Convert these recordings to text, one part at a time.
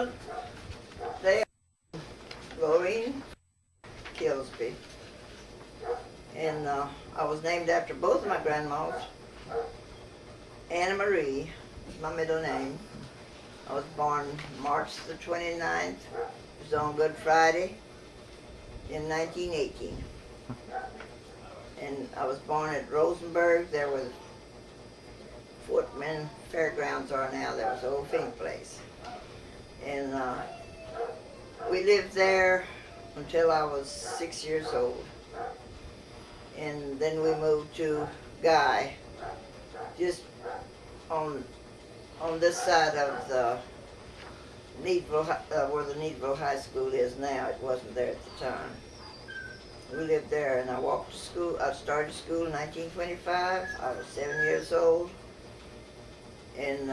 Well, they are Lorraine Kilsby. And I was named after both of my grandmas. Anna Marie is my middle name. I was born March the 29th. It was on Good Friday in 1918. And I was born at Rosenberg. There was Footman Fairgrounds are now. There was the old Fink place. And we lived there until I was 6 years old. And then we moved to Guy, just on this side of the Needville, where the Needville High School is now. It wasn't there at the time. We lived there, and I walked to school. I started school in 1925. I was 7 years old, and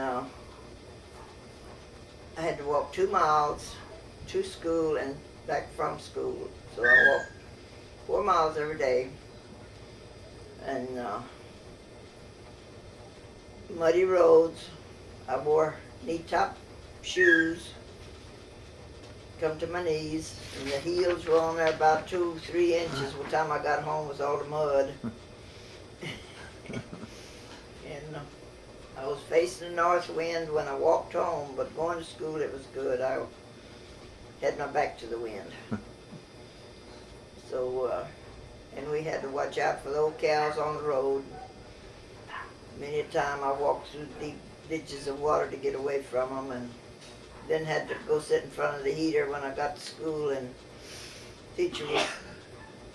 I had to walk 2 miles to school and back from school. So I walked 4 miles every day, and muddy roads. I wore knee-top shoes, come to my knees, and the heels were on there about 2-3 inches. By the time I got home was all the mud. And I was facing the north wind when I walked home, but going to school it was good. I had my back to the wind. So, and we had to watch out for the old cows on the road. Many a time I walked through deep ditches of water to get away from them, and then had to go sit in front of the heater when I got to school, and teacher would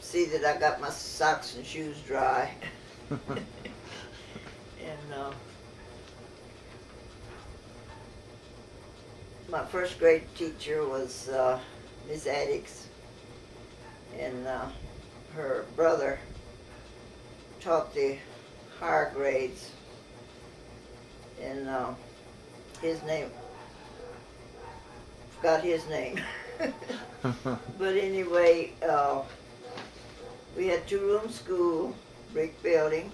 see that I got my socks and shoes dry. And my first grade teacher was Miss Addix, and her brother taught the higher grades, and his name, forgot his name. But anyway, we had 2-room school, brick building,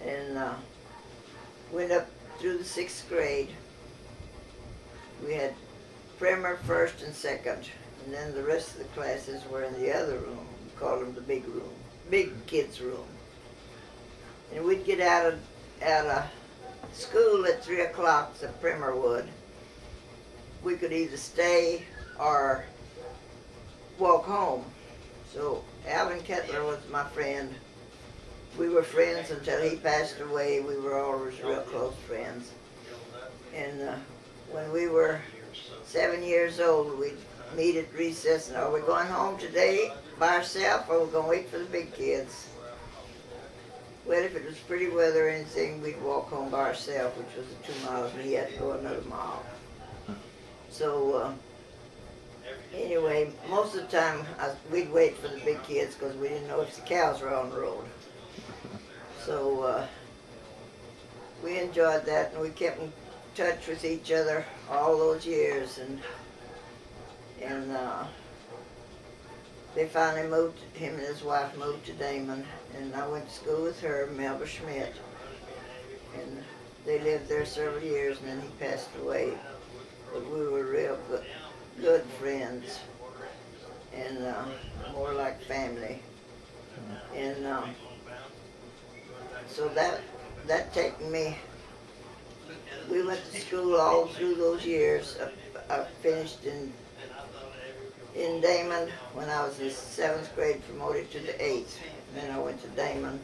and went up through the 6th grade. We had primer, first, and second, and then the rest of the classes were in the other room. We called them the big room, big kids' room. And we'd get out of school at 3 o'clock, the primer would. We could either stay or walk home. So Alvin Kettler was my friend. We were friends until he passed away. We were always real close friends. And when we were 7 years old, we'd meet at recess, and are we going home today by ourselves, or are we going to wait for the big kids? Well, if it was pretty weather or anything, we'd walk home by ourselves, which was the 2 miles, and he had to go another mile. So anyway, most of the time we'd wait for the big kids because we didn't know if the cows were on the road. So we enjoyed that, and we kept in touch with each other all those years, and they finally moved, him and his wife moved to Damon, and I went to school with her, Melba Schmidt, and they lived there several years, and then he passed away. But we were real good friends, and more like family. And so that taken me, we went to school all through those years. I finished in Damon when I was in 7th grade, promoted to the 8th. And then I went to Damon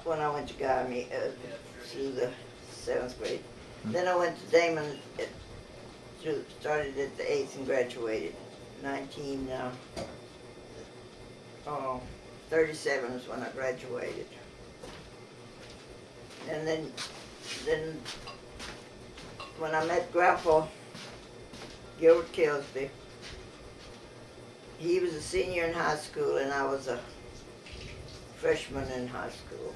when I went to Guy through the 7th grade. Then I went to Damon, started at the 8th and graduated. 1937 is when I graduated. And then when I met Grandpa Gilbert Kilsby, he was a senior in high school, and I was a freshman in high school.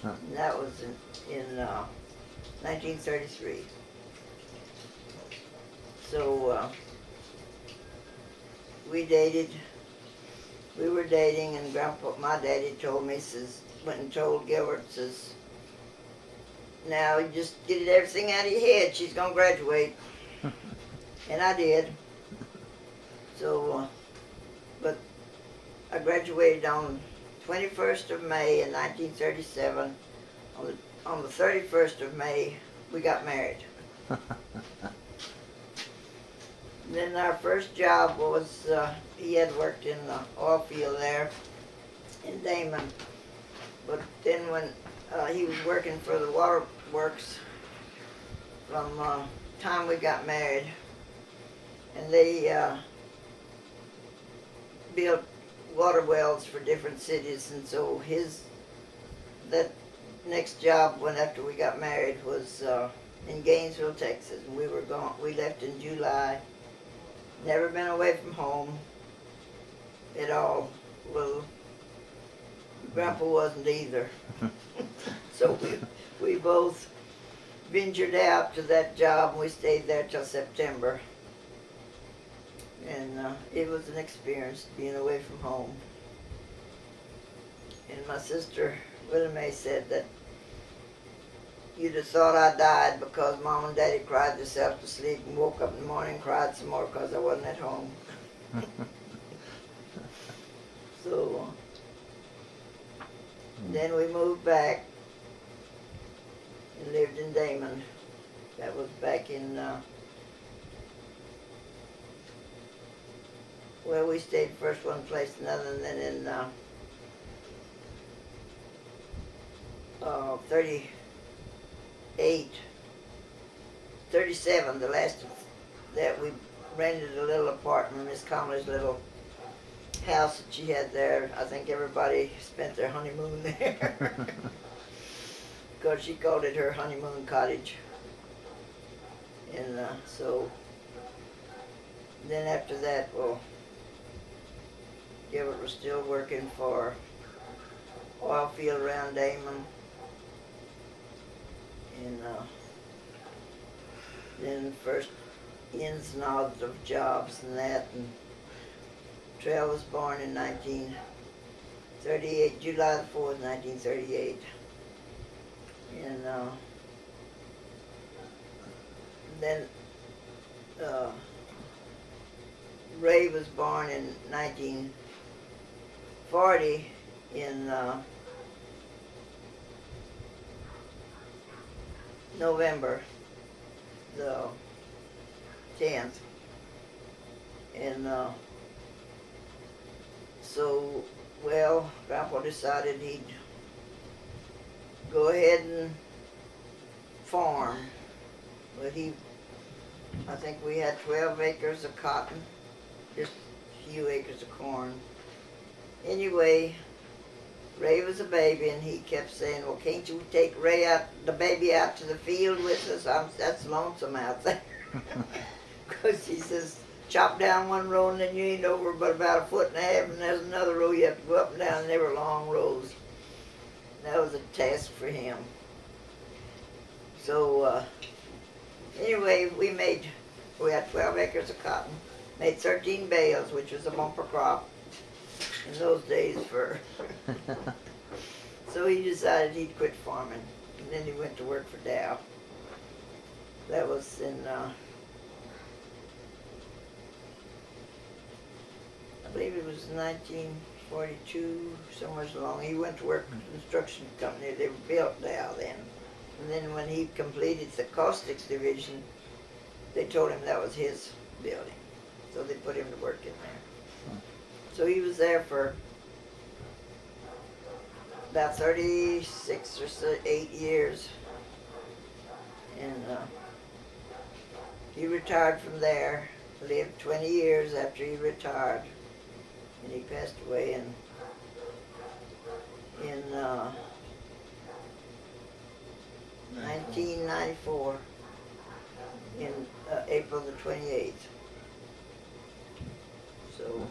Huh. And that was in 1933. So we were dating, and my daddy told me, went and told Gilbert, says, now you just get everything out of your head. She's gonna graduate. And I did. So, but I graduated on 21st of May in 1937. On the 31st of May, we got married. Then our first job was, he had worked in the oil field there in Damon. But then when he was working for the water works from time we got married, and they built water wells for different cities, and so that next job when after we got married was in Gainesville, Texas, and we were gone. We left in July. Never been away from home at all. Well, Grandpa wasn't either. So we both ventured out to that job, and we stayed there till September. And it was an experience being away from home. And my sister Willie Mae said that you'd have thought I died because Mom and Daddy cried themselves to sleep and woke up in the morning and cried some more because I wasn't at home. So then we moved back and lived in Damon. That was back in, well, we stayed first one place, another, and then in 37, the last of that, we rented a little apartment, Miss Conley's little house that she had there. I think everybody spent their honeymoon there. Because she called it her honeymoon cottage. And so then after that, well, Gilbert was still working for oil field around Damon. And then first ins and outs of jobs and that. And Trail was born in 1938, July the 4th, 1938. And then Ray was born in 1940 in November the 10th. And so, well, Grandpa decided he'd go ahead and farm. But I think we had 12 acres of cotton, just a few acres of corn. Anyway, Ray was a baby, and he kept saying, well, can't you take the baby out to the field with us? That's lonesome out there. Because he says, chop down one row and then you ain't over but about 1.5 feet, and there's another row you have to go up and down, and they were long rows. That was a task for him. So anyway, we had 12 acres of cotton, made 13 bales, which was a bumper crop in those days for. So he decided he'd quit farming, and then he went to work for Dow. That was in, I believe it was 1942, somewhere along. He went to work for a construction company. They built Dow then. And then when he completed the caustics division, they told him that was his building. So they put him to work in there. So he was there for about 36 or 8 years. And he retired from there, lived 20 years after he retired. And he passed away in 1994, in April the 28th. So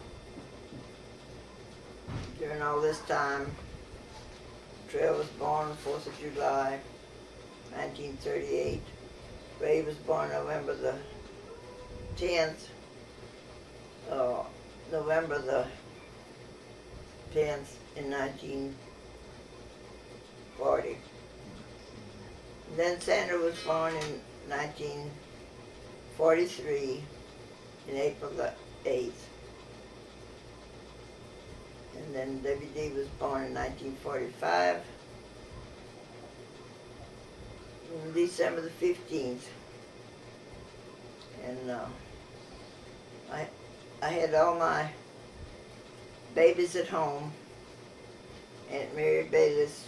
during all this time, Trail was born 4th of July, 1938. Ray was born November the 10th, November the 10th in 1940. Then Sandra was born in 1943, in April the 8th. And then Debbie D was born in 1945, on December the 15th. And I had all my babies at home. Aunt Mary Bayless,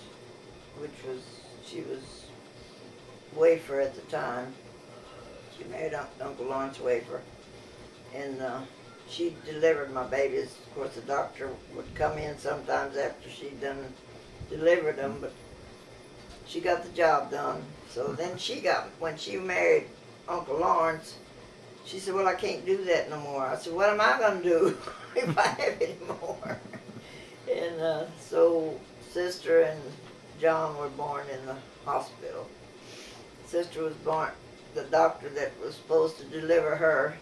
she was Wafer at the time. She married Uncle Lawrence Wafer. And she delivered my babies. Of course, the doctor would come in sometimes after she'd done delivered them, but she got the job done. So then when she married Uncle Lawrence, she said, well, I can't do that no more. I said, what am I going to do if I have any more? And so Sister and John were born in the hospital. Sister was born, the doctor that was supposed to deliver her,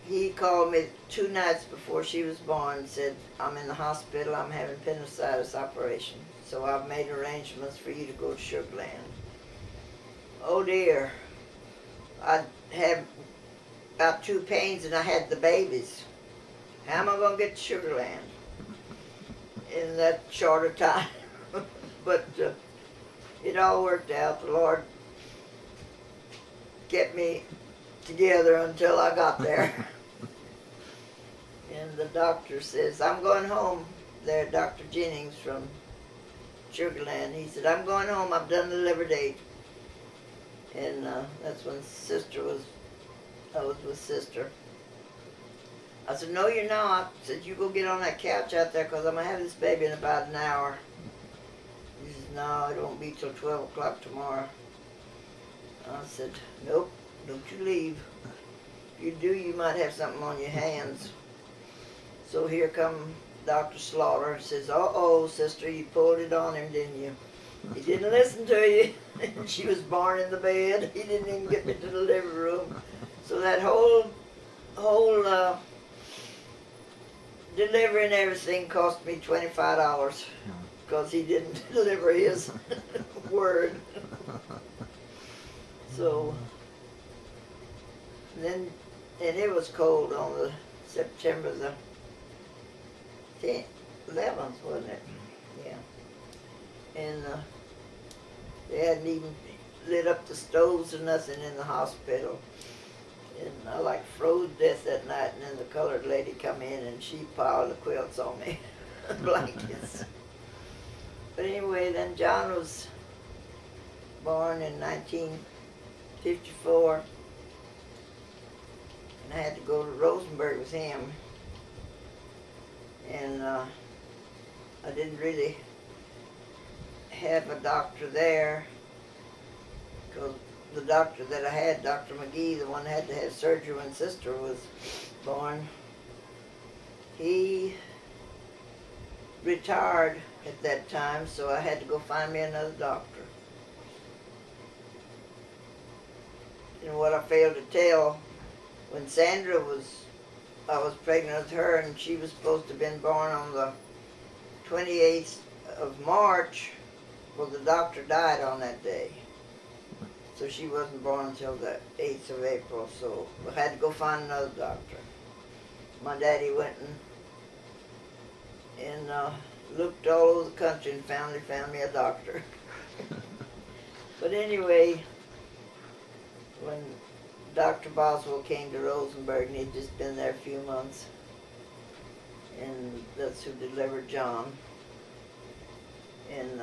he called me 2 nights before she was born and said, I'm in the hospital, I'm having appendicitis operation. So I've made arrangements for you to go to Sugar Land. Oh dear. I had about 2 pains and I had the babies. How am I going to get to Sugar Land in that shorter time? But it all worked out. The Lord kept me together until I got there. And the doctor says, I'm going home there, Dr. Jennings from Sugar Land. He said, I'm going home, I've done the liver date. And that's when I was with Sister. I said, no, you're not. I said, you go get on that couch out there because I'm going to have this baby in about an hour. He said, no, it won't be till 12 o'clock tomorrow. I said, nope, don't you leave. If you do, you might have something on your hands. So here come Dr. Slaughter and says, uh-oh, Sister, you pulled it on him, didn't you? He didn't listen to you. She was born in the bed. He didn't even get me to the living room. So that whole delivery and everything cost me $25 because he didn't deliver his word. So then, and it was cold on the September the 11th, wasn't it? Yeah. And they hadn't even lit up the stoves or nothing in the hospital. And I like froze to death that night, and then the colored lady come in and she piled the quilts on me, blankets. But anyway, then John was born in 1954, and I had to go to Rosenberg with him. And I didn't really have a doctor there because the doctor that I had, Dr. McGee, the one that had to have surgery when Sister was born, he retired at that time, so I had to go find me another doctor. And what I failed to tell, when Sandra I was pregnant with her, and she was supposed to have been born on the 28th of March. Well, the doctor died on that day. So she wasn't born until the 8th of April, so I had to go find another doctor. My daddy went and looked all over the country and finally found me a doctor. But anyway, when Dr. Boswell came to Rosenberg, and he'd just been there a few months, and that's who delivered John. And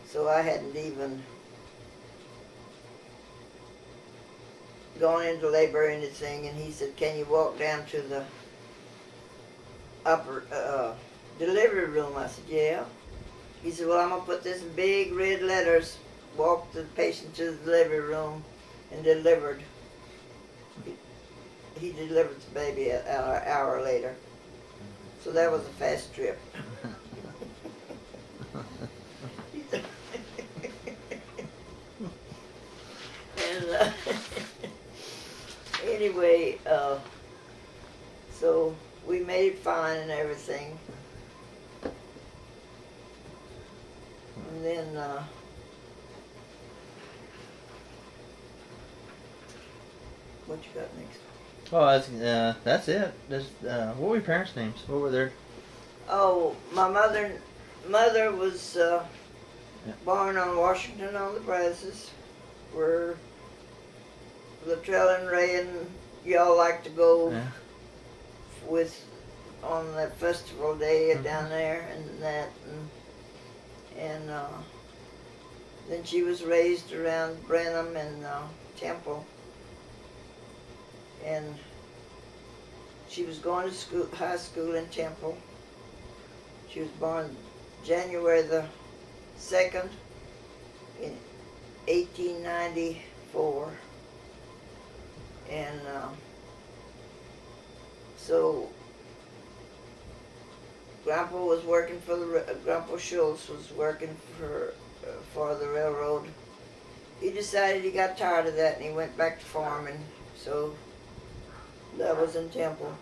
so I hadn't even gone into labor or anything, and he said, can you walk down to the upper delivery room? I said, yeah. He said, well, I'm going to put this in big red letters, walk the patient to the delivery room, and delivered. He delivered the baby an hour later. So that was a fast trip. And anyway, so we made it fine and everything. And then What you got next? Oh, that's it. What were your parents' names? What were their? Oh, my mother was born on Washington on the Brazos, where Latrell and Ray and y'all like to go with on that festival day down there and that, and then she was raised around Brenham and Temple, and she was going to school, high school in Temple. She was born January the 2nd in 1894, and so Grandpa was working for Grandpa Schultz was working for the railroad. He decided he got tired of that and he went back to farming. So that was in Temple.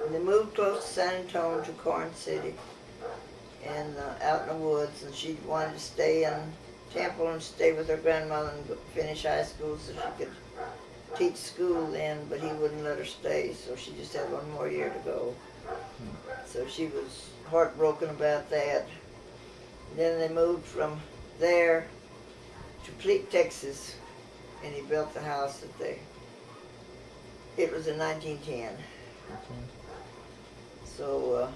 And they moved close to San Antonio to Corn City and out in the woods. And she wanted to stay in Temple and stay with her grandmother and finish high school so she could teach school then, but he wouldn't let her stay, so she just had one more year to go. So she was heartbroken about that. Then they moved from there to Pleat, Texas, and he built the house it was in 1910. So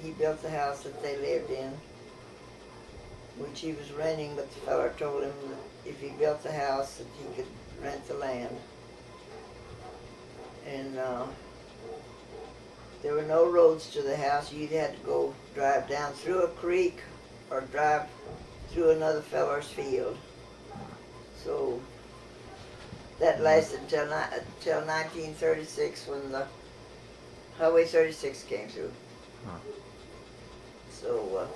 he built the house that they lived in, which he was renting, but the fella told him that if he built the house that he could rent the land. And there were no roads to the house. You either had to drive down through a creek or drive through another feller's field. So that lasted until 1936 when the Highway 36 came through. Huh. So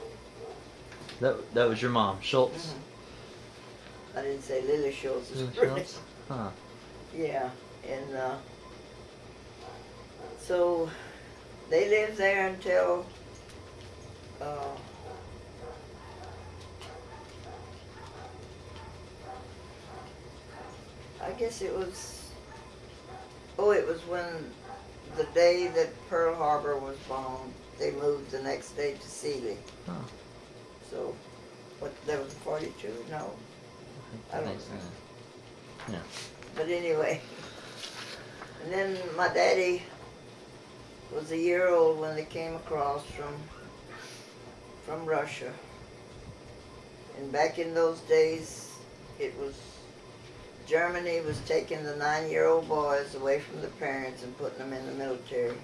that was your mom, Schultz. Mm-hmm. I didn't say Lily Schultz. Lily Schultz? Huh. Yeah, and so they lived there until I guess it was when the day that Pearl Harbor was bombed, they moved the next day to Sealy. Huh. So, that was 42? No. I don't know. Yeah. But anyway, and then my daddy was a year old when they came across from Russia. And back in those days, Germany was taking the 9-year-old boys away from the parents and putting them in the military.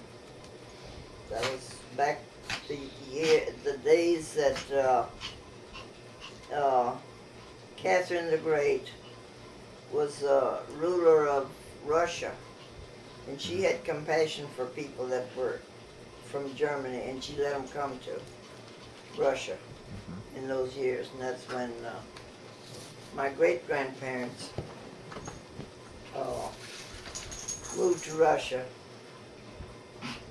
That was back the days that Catherine the Great was ruler of Russia, and she had compassion for people that were from Germany, and she let them come to Russia in those years. And that's when my great-grandparents moved to Russia.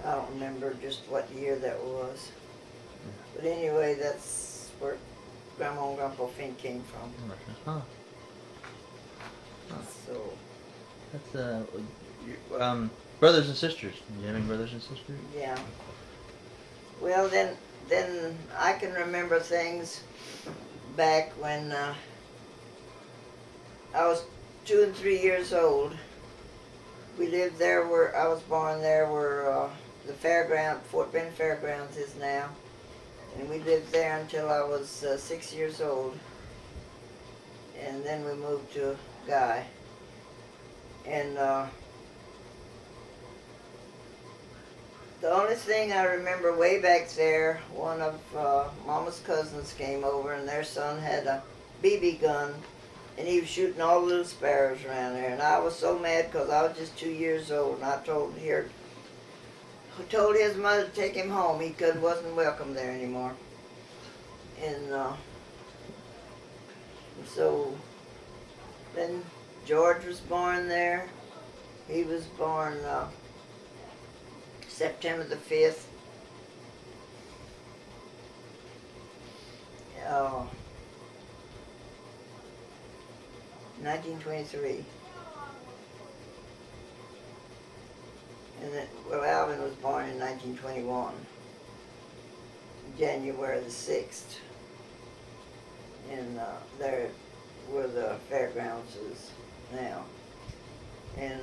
I don't remember just what year that was. But anyway, that's where Grandma and Grandpa Finn came from. Huh. So. That's brothers and sisters. Do you have any brothers and sisters? Yeah. Well, then I can remember things back when I was 2 and 3 years old. We lived there where I was born there where the fairground, Fort Bend Fairgrounds is now. And we lived there until I was 6 years old. And then we moved to Guy. And the only thing I remember way back there, one of Mama's cousins came over and their son had a BB gun and he was shooting all the little sparrows around there. And I was so mad because I was just 2 years old, and I told his mother to take him home. He wasn't welcome there anymore. And so then George was born there. He was born September the 5th. 1923. Alvin was born in 1921, January the 6th. And there where the fairgrounds is now. And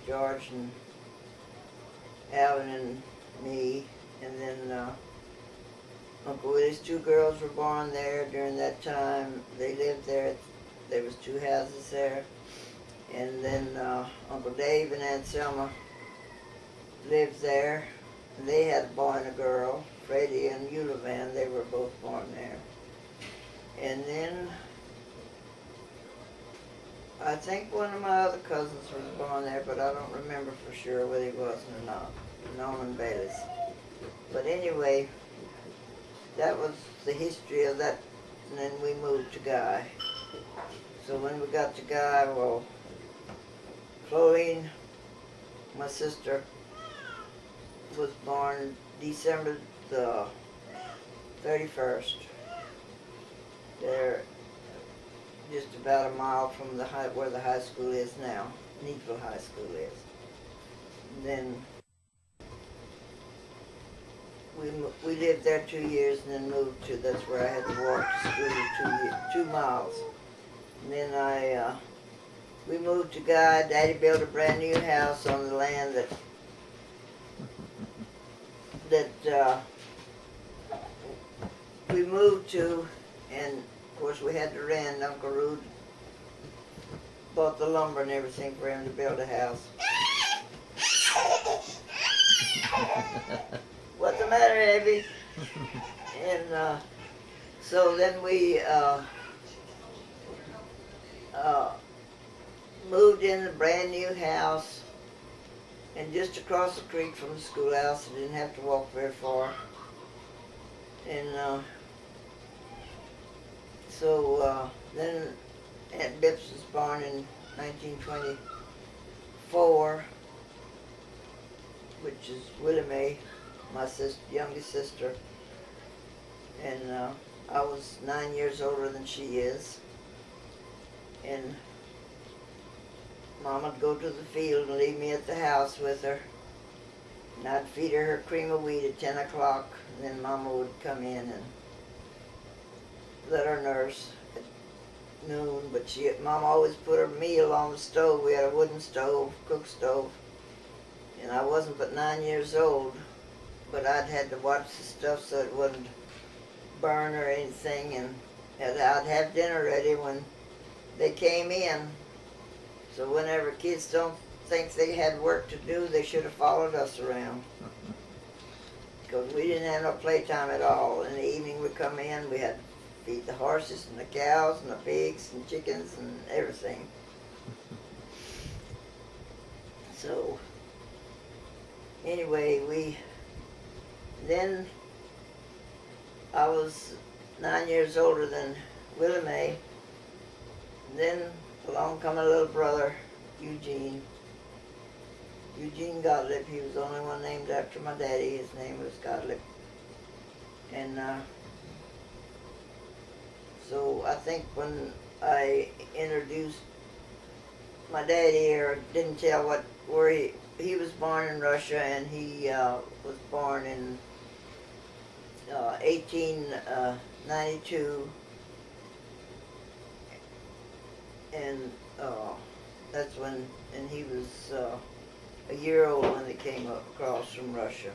George and Alvin and me, and then Uncle Willie's two girls were born there during that time. They lived there. There was two houses there. And then Uncle Dave and Aunt Selma lived there. And they had a boy and a girl, Freddie and Eula Van. They were both born there. And then I think one of my other cousins was born there, but I don't remember for sure whether he was or not. Norman Bayless. But anyway, that was the history of that, and then we moved to Guy. So when we got to Guy, well, Chloe, my sister, was born December the 31st. They're just about a mile from where the high school is now, Needville High School is. And then we lived there 2 years and then moved to, that's where I had to walk to school 2 miles. And then we moved to Guy. Daddy built a brand new house on the land that we moved to, and of course we had to rent. Uncle Rude bought the lumber and everything for him to build a house. What's the matter, Abby? And so then we moved in a brand new house, and just across the creek from the schoolhouse. I didn't have to walk very far. And so then Aunt Bips was born in 1924, which is Willie Mae, my youngest sister. And I was 9 years older than she is. And Mom would go to the field and leave me at the house with her. And I'd feed her cream of wheat at 10 o'clock. And then Mama would come in and let her nurse at noon. But Mama always put her meal on the stove. We had a wooden stove, cook stove. And I wasn't but 9 years old. But I'd had to watch the stuff so it wouldn't burn or anything. And I'd have dinner ready when they came in. So whenever kids don't think they had work to do, they should have followed us around. Because we didn't have no playtime at all. In the evening we'd come in, we had to feed the horses and the cows and the pigs and chickens and everything. So anyway, then I was 9 years older than Willie Mae. Then along come a little brother, Eugene Gottlieb. He was the only one named after my daddy. His name was Gottlieb. And so I think when I introduced my daddy, or didn't tell where he was born in Russia, and he was born in 1892. And that's when, and he was a year old when they came across from Russia.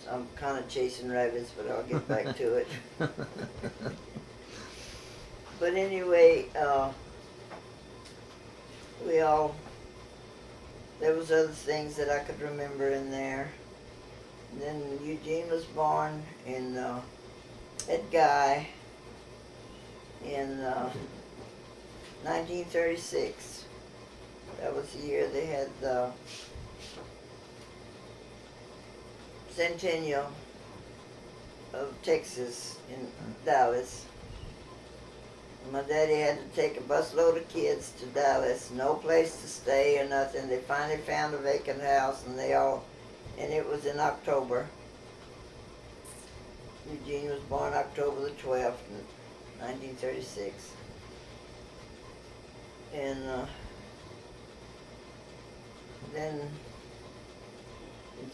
So I'm kind of chasing rabbits, but I'll get back to it. But anyway, there was other things that I could remember in there. And then Eugene was born in at Guy in 1936. That was the year they had the centennial of Texas in Dallas. My daddy had to take a busload of kids to Dallas, no place to stay or nothing. They finally found a vacant house, and it was in October. Eugene was born October the 12th, 1936. And then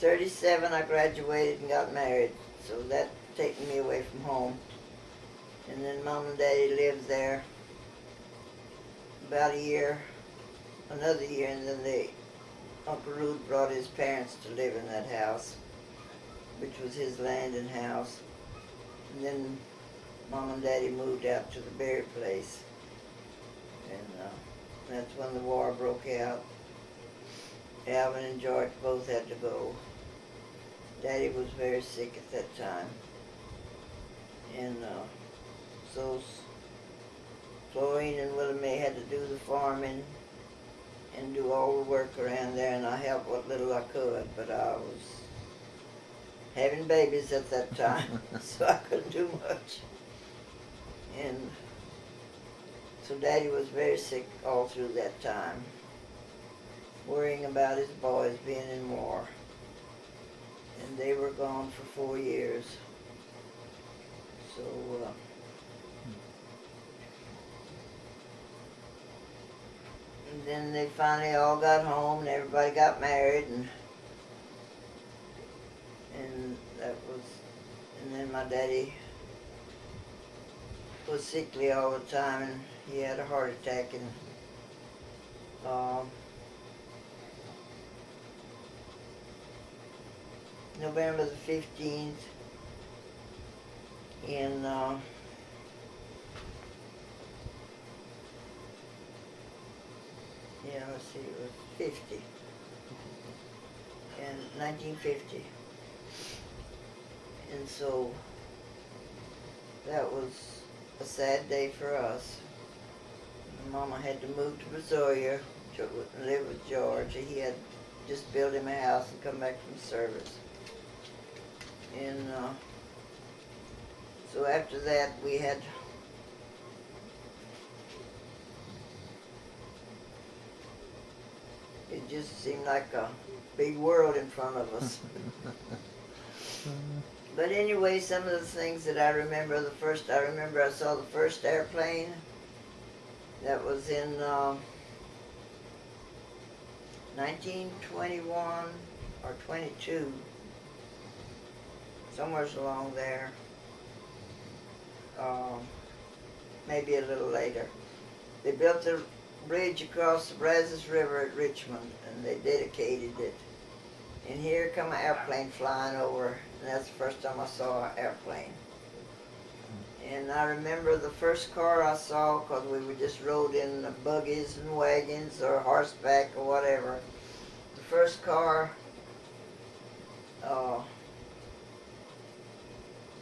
1937 I graduated and got married, so that taken me away from home. And then Mom and Daddy lived there about a year, another year, and then Uncle Rude brought his parents to live in that house, which was his land and house. And then Mom and Daddy moved out to the Berry place. And that's when the war broke out. Alvin and George both had to go. Daddy was very sick at that time. And so Florine and Willie Mae had to do the farming and do all the work around there, and I helped what little I could, but I was having babies at that time, so I couldn't do much. And so Daddy was very sick all through that time, worrying about his boys being in war. And they were gone for 4 years. So, and then they finally all got home and everybody got married, and then my daddy was sickly all the time, and he had a heart attack in November the 15th in let's see, it was 50, in 1950. And so that was a sad day for us. Mama had to move to Brazoria to live with George. He had just built him a house and come back from service. And so after that we had it just seemed like a big world in front of us. But anyway, some of the things that I remember, I remember I saw the first airplane. That was in 1921 or 22, somewhere along there, maybe a little later. They built a bridge across the Brazos River at Richmond, and they dedicated it. And here come an airplane flying over, and that's the first time I saw an airplane. And I remember the first car I saw, because we were just rode in buggies and wagons or horseback or whatever. The first car,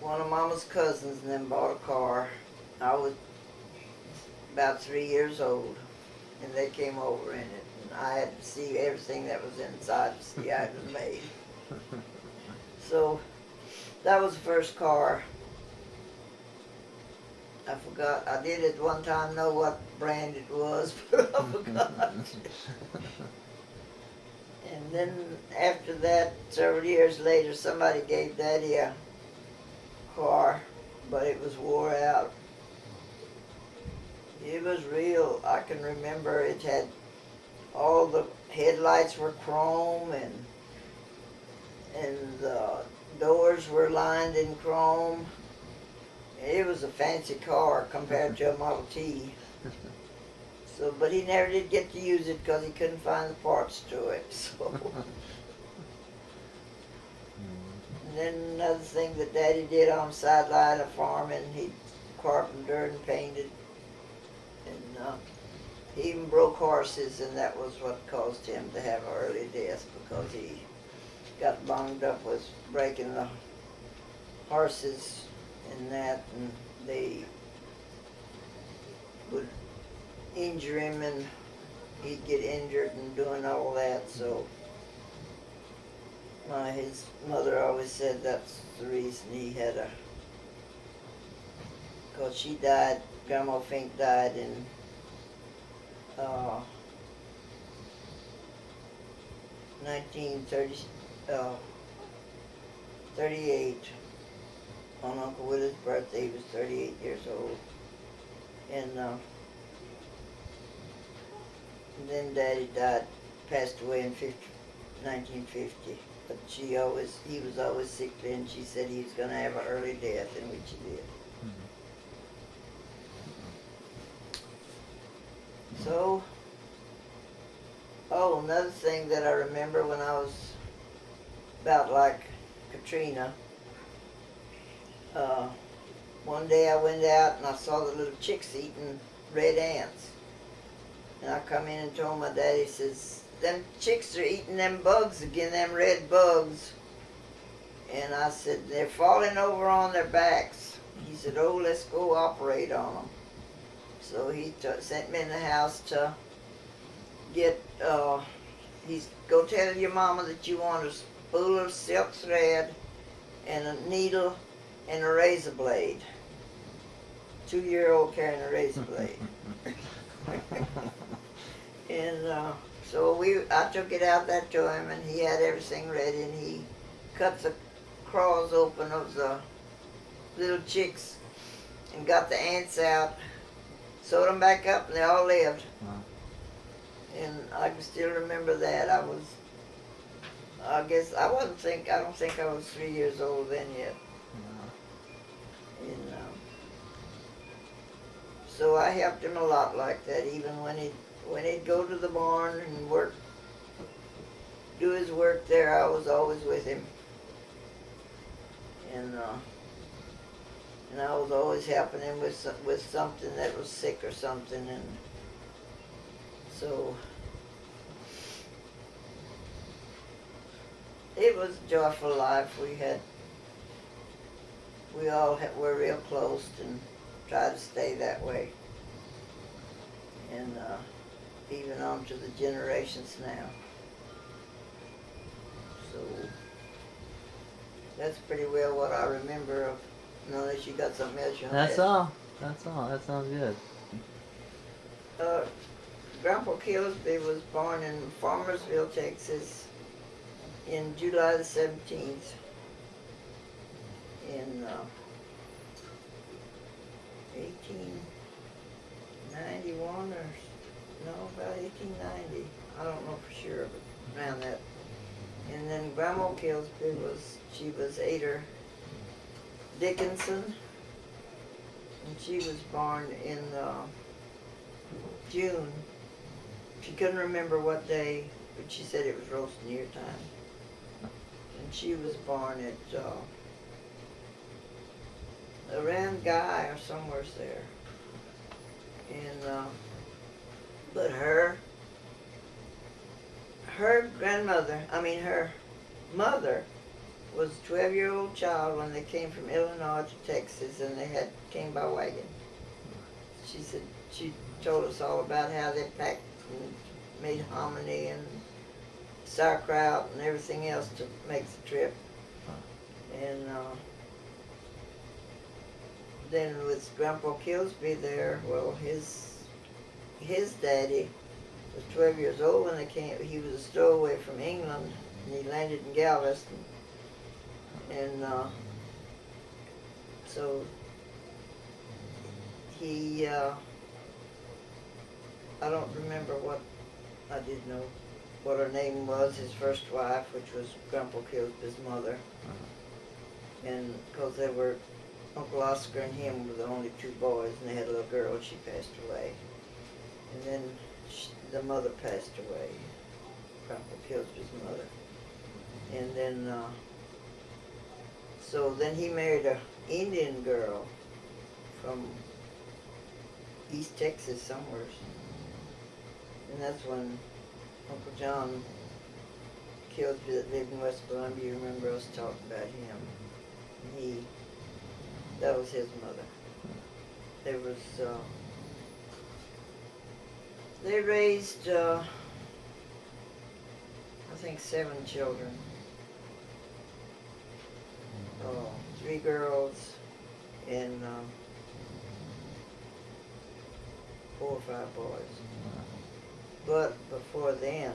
one of Mama's cousins and them bought a car. I was about 3 years old, and they came over in it. And I had to see everything that was inside to see how it was made. So that was the first car. I forgot. I did at one time know what brand it was, but I forgot. And then after that, several years later, somebody gave Daddy a car, but it was wore out. It was real. I can remember it had all the headlights were chrome, and the doors were lined in chrome. It was a fancy car compared to a Model T. So, but he never did get to use it because he couldn't find the parts to it. So, and then another thing that Daddy did on the sideline of farming, he carpentered and painted, and he even broke horses, and that was what caused him to have an early death, because he got bunged up with breaking the horses and that, and they would injure him and he'd get injured and doing all that. So his mother always said that's the reason he had because she died, Grandma Fink died in 1938 on Uncle Willie's birthday. He was 38 years old. And then Daddy died, passed away in 1950. But he was always sickly, and she said he was going to have an early death, and which he did. So, another thing that I remember when I was about like Katrina, one day I went out and I saw the little chicks eating red ants. And I come in and told my daddy, says, them chicks are eating them bugs again, them red bugs. And I said, they're falling over on their backs. He said, oh, let's go operate on them. So he sent me in the house to get, go tell your mama that you want a spool of silk thread and a needle and a razor blade. 2-year-old carrying a razor blade. And so I took it out there to him, and he had everything ready, and he cut the crawls open of the little chicks and got the ants out, sewed them back up, and they all lived. Wow. And I can still remember that. I don't think I was 3 years old then yet. Wow. And so I helped him a lot like that, even when he'd go to the barn and do his work there, I was always with him. And I was always helping him with something that was sick or something, and so it was a joyful life. We all were real close and tried to stay that way, and even on to the generations now. So that's pretty well what I remember of, unless you got something else you want to add. That's all. That sounds good. Grandpa Kilsby was born in Farmersville, Texas in July the 17th in 1891 about 1890. I don't know for sure, but around that. And then Grandma Kilsby she was Ada Dickinson, and she was born in June. She couldn't remember what day, but she said it was roasting ear time. And she was born at around Guy or somewhere there. And but her mother was a 12-year-old child when they came from Illinois to Texas, and they came by wagon. She said she told us all about how they packed and made hominy and sauerkraut and everything else to make the trip. And then with Grandpa Kilsby there, well, his daddy was 12 years old when they came. He was a stowaway from England, and he landed in Galveston. And so he, I don't remember I did know what her name was, his first wife, which was Grandpa Kilsby's mother. And because they were, Uncle Oscar and him were the only 2 boys, and they had a little girl, and she passed away. And then the mother passed away, Grandpa Kilsby's mother. And then, so then he married an Indian girl from East Texas somewhere. And that's when Uncle John Kilsby that lived in West Columbia, you remember us talking about him. And that was his mother. They raised, I think 7 children. 3 girls and 4 or 5 boys. But before then,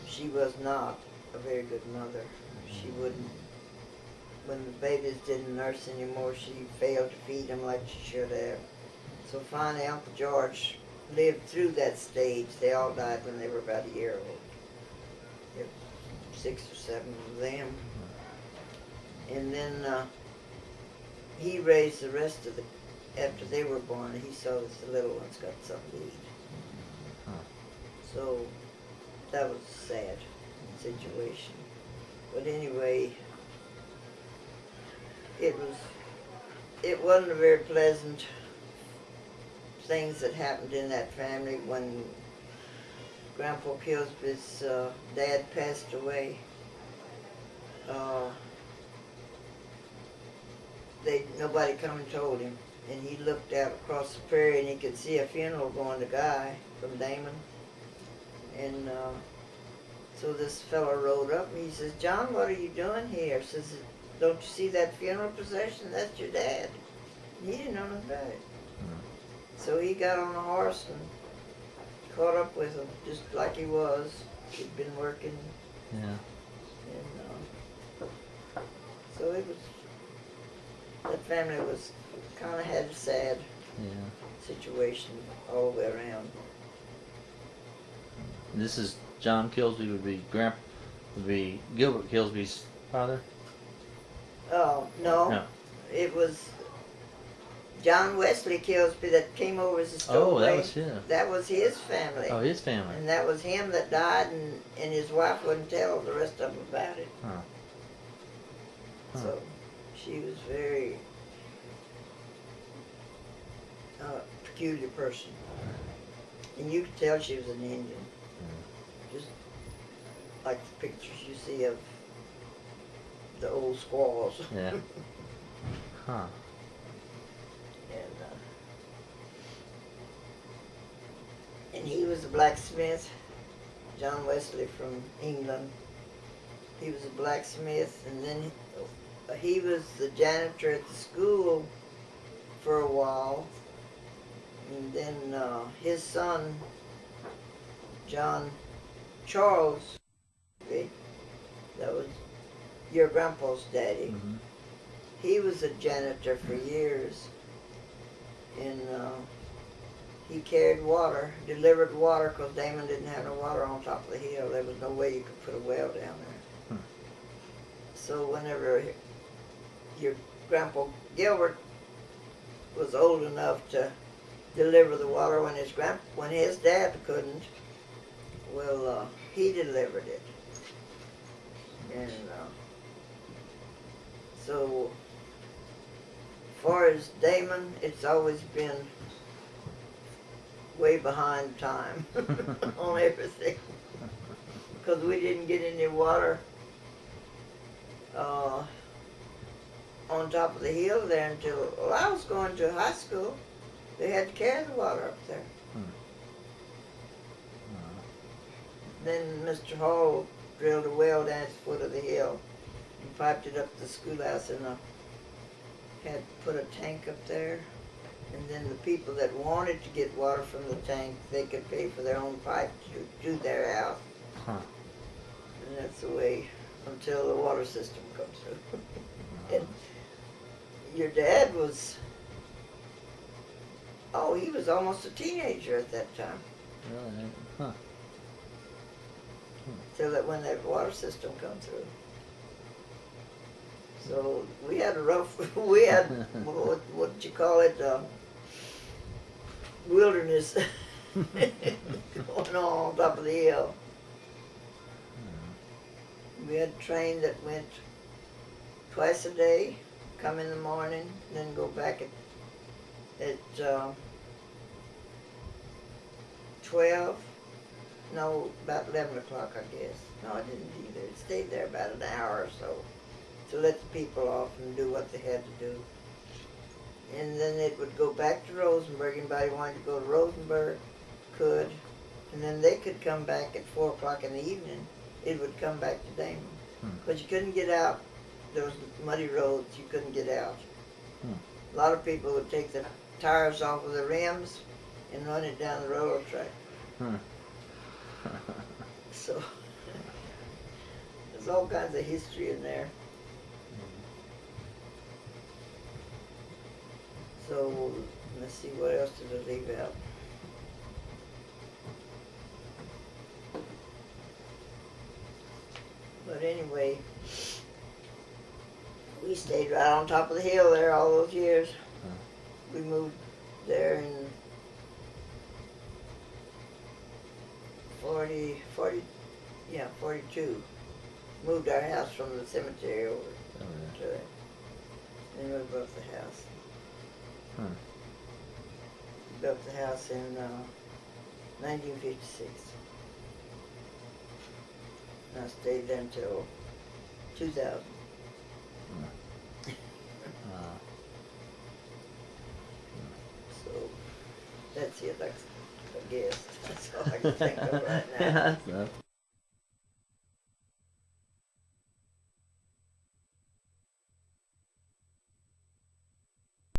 she was not a very good mother. She wouldn't, when the babies didn't nurse anymore, she failed to feed them like she should have. So finally, Uncle George lived through that stage. They all died when they were about a year old. 6 or 7 of them. And then he raised the rest of the, after they were born, he saw that the little ones got something to eat. So that was a sad situation. But anyway, it wasn't a very pleasant things that happened in that family when Grandpa Kilsby's dad passed away. Nobody come and told him, and he looked out across the prairie and he could see a funeral going to Guy from Damon. And so this fellow rode up and he says, "John, what are you doing here?" Says, "Don't you see that funeral procession? That's your dad." And he didn't know nothing about it. So he got on a horse and caught up with him, just like he was. He'd been working. Yeah. And so it was, that family was, kind of had a sad situation all the way around. This is John Kilsby would be Gilbert Kilsby's father? Oh, no. No. It was John Wesley Kilsby that came over as a stowaway. Oh, that was him. That was his family. Oh, his family. And that was him that died, and his wife wouldn't tell the rest of them about it. Huh. Huh. So she was very peculiar person. And you could tell she was an Indian. Just like the pictures you see of the old squaws. Yeah. Huh. And he was a blacksmith. John Wesley from England. He was a blacksmith, and then he was the janitor at the school for a while. And then his son, John Charles, that was your grandpa's daddy. Mm-hmm. He was a janitor for years, and he carried water, delivered water, because Damon didn't have no water on top of the hill. There was no way you could put a well down there. So whenever your grandpa Gilbert was old enough to deliver the water when his dad couldn't, well, he delivered it. And so, as far as Damon, it's always been way behind time on everything, because we didn't get any water on top of the hill there until I was going to high school. They had to carry the water up there. Then Mr. Hall drilled a well down at the foot of the hill and piped it up to the schoolhouse, and had put a tank up there. And then the people that wanted to get water from the tank, they could pay for their own pipe to their house. And that's the way until the water system comes through. And your dad was, he was almost a teenager at that time. Really? Huh. Till that when that water system come through. So we had we had, what you call it, wilderness going on top of the hill. We had a train that went twice a day, come in the morning, then go back at 12, no, about 11 o'clock, I guess. No, I didn't either. It stayed there about an hour or so to let the people off and do what they had to do. And then it would go back to Rosenberg. Anybody wanted to go to Rosenberg could. And then they could come back at 4 o'clock in the evening. It would come back to Damon. But you couldn't get out. There was muddy roads. You couldn't get out. A lot of people would take the tires off of the rims and run it down the railroad track. So there's all kinds of history in there. So let's see, what else did I leave out? But anyway, we stayed right on top of the hill there all those years. Huh. We moved there in 42. Moved our house from the cemetery over Oh, yeah. to it. Then we built the house. Huh. Built the house in 1956. And I stayed there until 2000. So that's it, I guess. That's all I can think of right now. Yeah, that's enough.